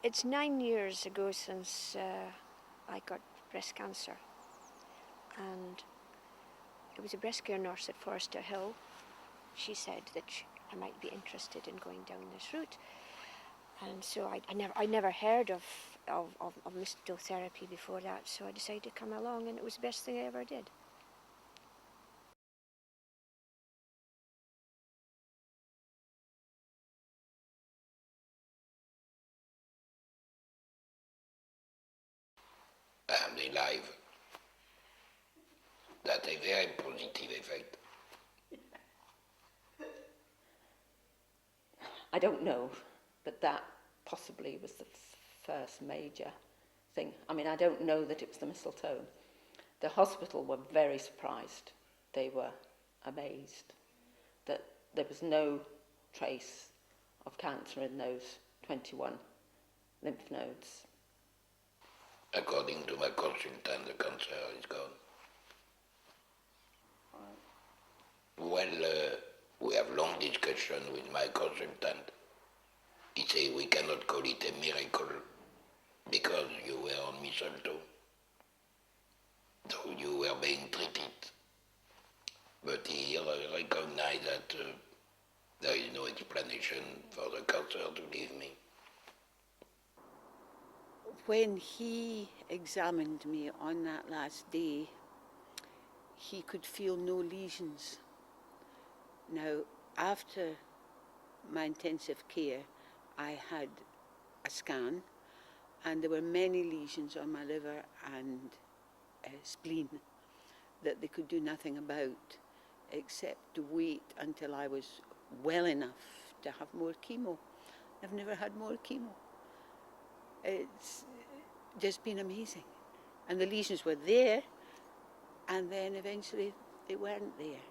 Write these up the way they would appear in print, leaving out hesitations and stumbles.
It's 9 years ago since I got breast cancer, and it was a breast care nurse at Forester Hill. She said that I might be interested in going down this route, and so I never heard of mistletoe therapy before that, so I decided to come along, and it was the best thing I ever did. And the live, that a very positive effect. I don't know, but that possibly was the first major thing. I mean, I don't know that it was the mistletoe. The hospital were very surprised. They were amazed that there was no trace of cancer in those 21 lymph nodes. According to my consultant, the cancer is gone. Well, we have long discussion with my consultant. He said we cannot call it a miracle because you were on mistletoe. So you were being treated. But he recognized that there is no explanation for the cancer to leave me. When he examined me on that last day, he could feel no lesions. Now, after my intensive care, I had a scan, and there were many lesions on my liver and spleen that they could do nothing about except to wait until I was well enough to have more chemo. I've never had more chemo. It's just been amazing. And the lesions were there, and then eventually they weren't there.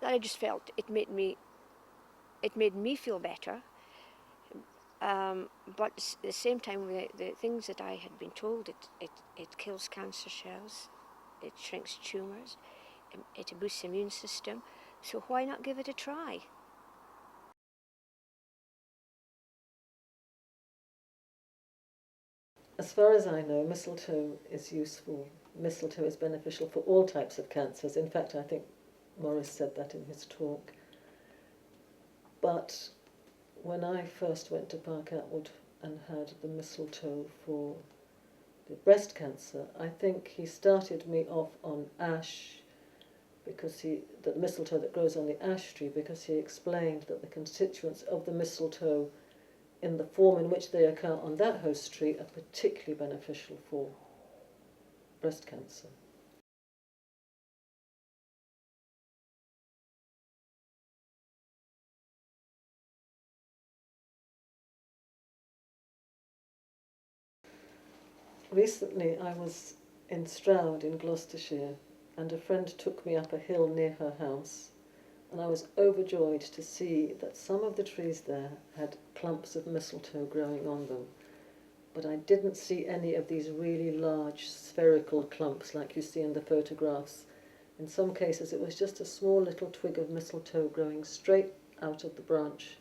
I just felt it made me feel better. But at the same time, the things that I had been told, it kills cancer cells, it shrinks tumours, it boosts the immune system, so why not give it a try? As far as I know, mistletoe is useful. Mistletoe is beneficial for all types of cancers. In fact, I think Maurice said that in his talk. But when I first went to Park Atwood and had the mistletoe for the breast cancer, I think he started me off on ash, because the mistletoe that grows on the ash tree, because he explained that the constituents of the mistletoe in the form in which they occur on that host tree are particularly beneficial for breast cancer. Recently I was in Stroud in Gloucestershire, and a friend took me up a hill near her house, and I was overjoyed to see that some of the trees there had clumps of mistletoe growing on them, but I didn't see any of these really large spherical clumps like you see in the photographs. In some cases it was just a small little twig of mistletoe growing straight out of the branch.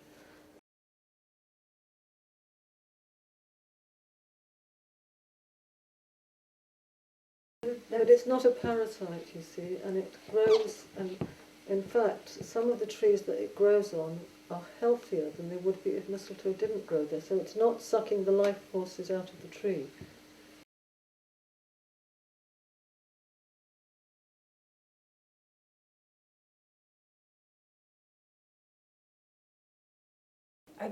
But it's not a parasite, you see, and it grows, and in fact some of the trees that it grows on are healthier than they would be if mistletoe didn't grow there, so it's not sucking the life forces out of the tree. I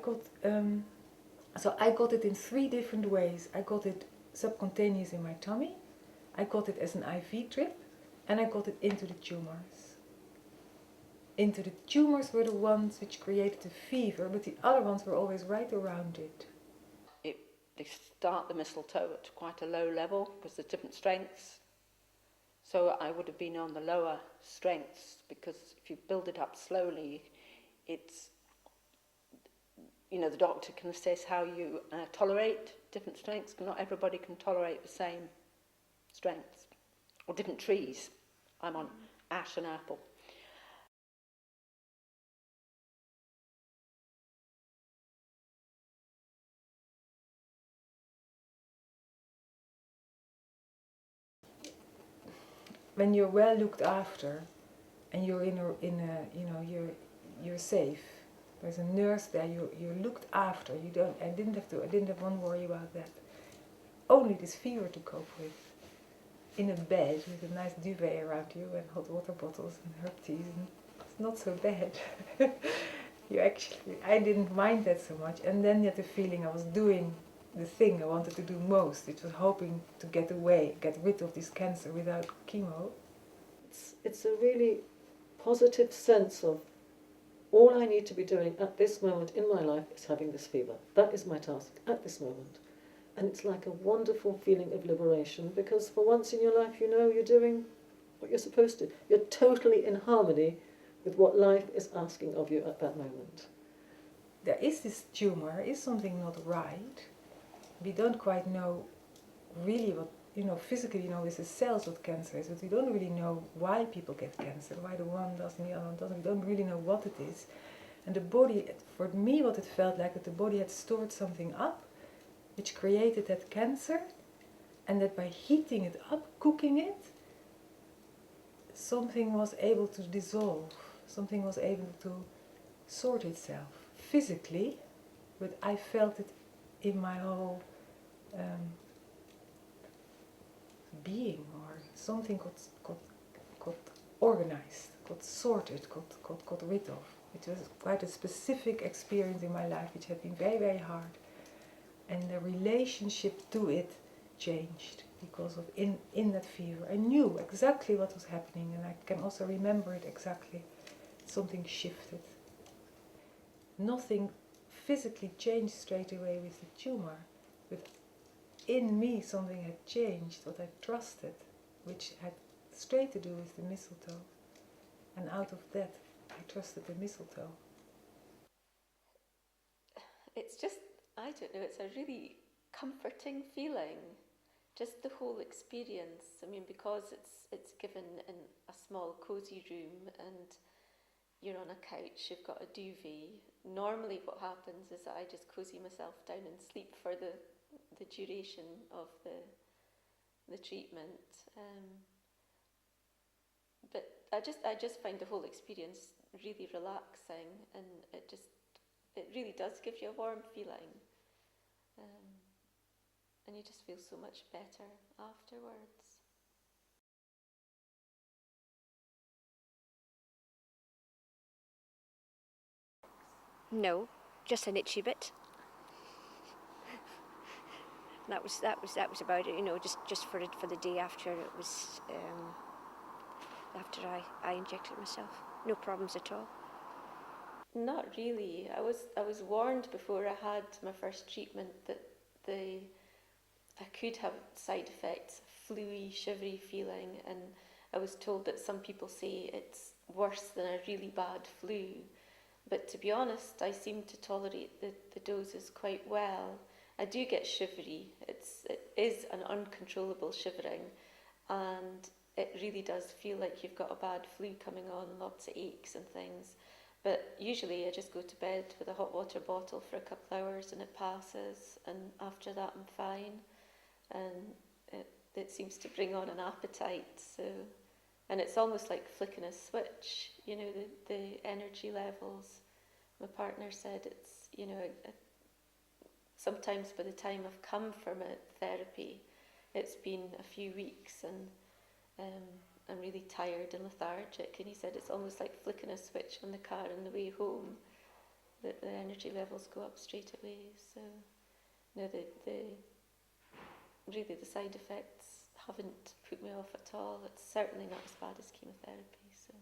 got it in 3 different ways. I got it subcutaneous in my tummy, I got it as an IV drip, and I got it into the tumors. Into the tumors were the ones which created the fever, but the other ones were always right around it. They start the mistletoe at quite a low level because there's different strengths. So I would have been on the lower strengths, because if you build it up slowly, you know, the doctor can assess how you tolerate different strengths. Not everybody can tolerate the same strengths, or different trees. I'm on ash and apple. When you're well looked after, and you're in a you know, you're safe. There's a nurse there. You're looked after. You don't. I didn't have one worry about that. Only this fever to cope with. In a bed with a nice duvet around you and hot water bottles and herb teas, and it's not so bad. I didn't mind that so much. And then you had the feeling I was doing the thing I wanted to do most, which was hoping to get rid of this cancer without chemo. It's a really positive sense of all I need to be doing at this moment in my life is having this fever. That is my task at this moment. And it's like a wonderful feeling of liberation, because for once in your life you know you're doing what you're supposed to. You're totally in harmony with what life is asking of you at that moment. There is this tumor, is something not right. We don't quite know really what, you know, physically, you know, with the cells what cancer is, but we don't really know why people get cancer, why the one does and the other one doesn't. We don't really know what it is. And the body, for me, what it felt like, that the body had stored something up, which created that cancer, and that by heating it up, cooking it, something was able to dissolve, something was able to sort itself physically, but I felt it in my whole being, or something got organized, got sorted, got rid of. It was quite a specific experience in my life, which had been very, very hard. And the relationship to it changed because of in that fever. I knew exactly what was happening, and I can also remember it exactly. Something shifted. Nothing physically changed straight away with the tumor, but in me something had changed, what I trusted, which had straight to do with the mistletoe. And out of that, I trusted the mistletoe. It's just, I don't know, it's a really comforting feeling. Just the whole experience. I mean, because it's given in a small cosy room and you're on a couch, you've got a duvet. Normally what happens is that I just cosy myself down and sleep for the duration of the treatment. But I just find the whole experience really relaxing, and it really does give you a warm feeling. And you just feel so much better afterwards. No, just an itchy bit. That was about it, you know, just for the day after it was after I injected myself. No problems at all. Not really. I was warned before I had my first treatment that I could have side effects, flu-y, shivery feeling, and I was told that some people say it's worse than a really bad flu. But to be honest, I seem to tolerate the doses quite well. I do get shivery. It is an uncontrollable shivering, and it really does feel like you've got a bad flu coming on, lots of aches and things. But usually I just go to bed with a hot water bottle for a couple of hours and it passes, and after that I'm fine. And it seems to bring on an appetite. So, and it's almost like flicking a switch, you know, the energy levels. My partner said it's, you know, sometimes by the time I've come from therapy, it's been a few weeks, and I'm really tired and lethargic. And he said it's almost like flicking a switch on the car on the way home, that the energy levels go up straight away. So, no, really the side effects haven't put me off at all. It's certainly not as bad as chemotherapy. So.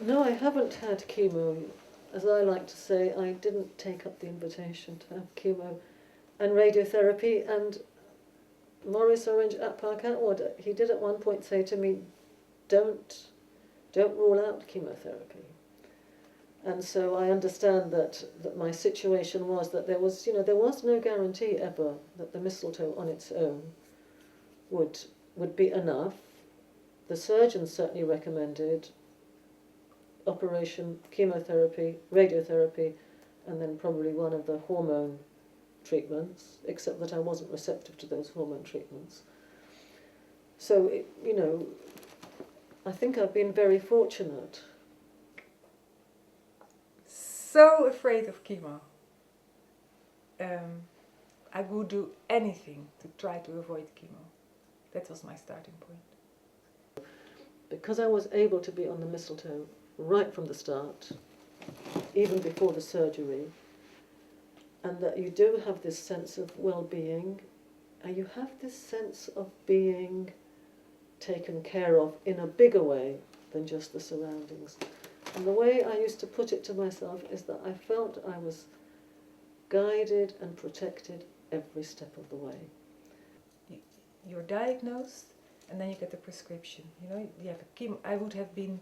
No, I haven't had chemo. As I like to say, I didn't take up the invitation to have chemo and radiotherapy, and Morris Orange at Park Atwood, he did at one point say to me, don't rule out chemotherapy. And so I understand that my situation was that there was no guarantee ever that the mistletoe on its own would be enough. The surgeon certainly recommended operation, chemotherapy, radiotherapy, and then probably one of the hormone treatments, except that I wasn't receptive to those hormone treatments. So, I think I've been very fortunate. So afraid of chemo. I would do anything to try to avoid chemo. That was my starting point. Because I was able to be on the mistletoe right from the start, even before the surgery, and that you do have this sense of well-being, and you have this sense of being taken care of in a bigger way than just the surroundings. And the way I used to put it to myself is that I felt I was guided and protected every step of the way. You're diagnosed, and then you get the prescription. You have a chemo. I would have been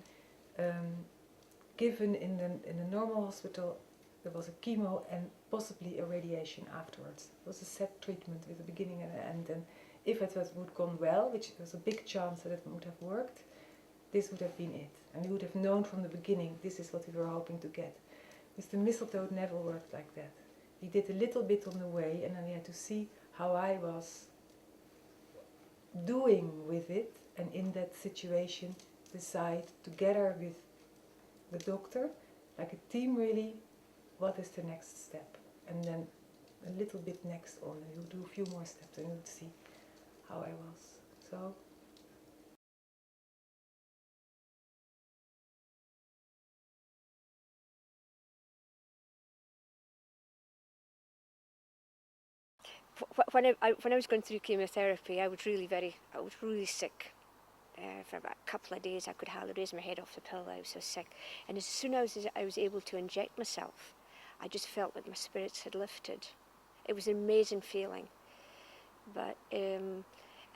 given in the normal hospital. There was a chemo and possibly a radiation afterwards. It was a set treatment with a beginning and an end. And if it would gone well, which was a big chance that it would have worked, this would have been it. And we would have known from the beginning this is what we were hoping to get. With the mistletoe, it never worked like that. We did a little bit on the way, and then we had to see how I was doing with it, and in that situation decide together with the doctor, like a team really, what is the next step, and then a little bit next on, and you do a few more steps and you would see how I was. So when I was going through chemotherapy, I was really sick. For about a couple of days, I could hardly raise my head off the pillow. I was so sick. And as soon as I was able to inject myself, I just felt like my spirits had lifted. It was an amazing feeling. But and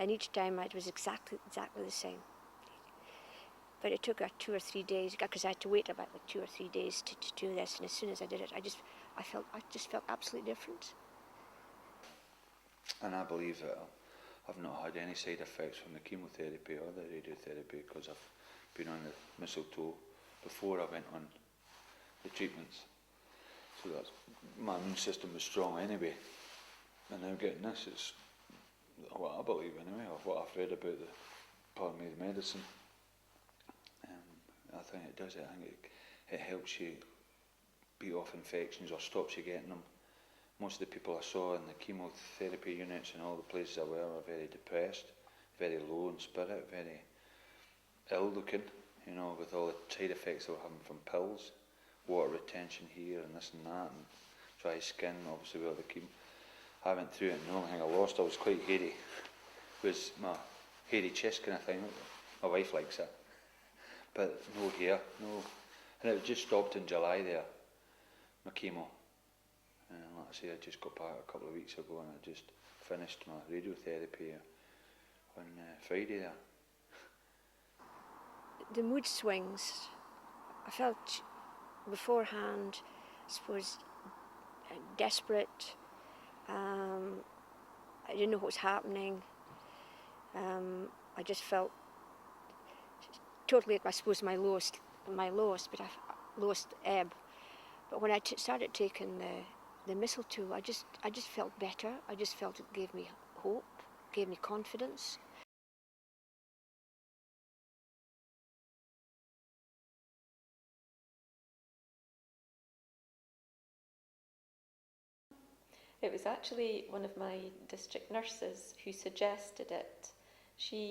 each time it was exactly the same. But it took 2 or 3 days because I had to wait about 2 or 3 days to do this. And as soon as I did it, I just felt absolutely different. And I believe that I've not had any side effects from the chemotherapy or the radiotherapy because I've been on the mistletoe before I went on the treatments. So that's, my immune system was strong anyway. And now getting this is what I believe anyway, of what I've read about the medicine. I think it does it. I think it helps you beat off infections or stops you getting them. Most of the people I saw in the chemotherapy units and all the places I were very depressed, very low in spirit, very ill looking, with all the side effects they were having from pills, water retention here and this and that, and dry skin, obviously with all the chemo. I went through it, and the only thing I lost, I was quite hairy, was my hairy chest kind of thing. My wife likes it, but no hair, no. And it just stopped in July there, my chemo. And like I say, I just got back a couple of weeks ago and I just finished my radiotherapy on Friday there. The mood swings, I felt beforehand, I suppose, desperate. I didn't know what was happening. I just felt totally at, I suppose, my lowest ebb. But when I started taking the mistletoe, I just felt better. I just felt it gave me hope, gave me confidence. It was actually one of my district nurses who suggested it. She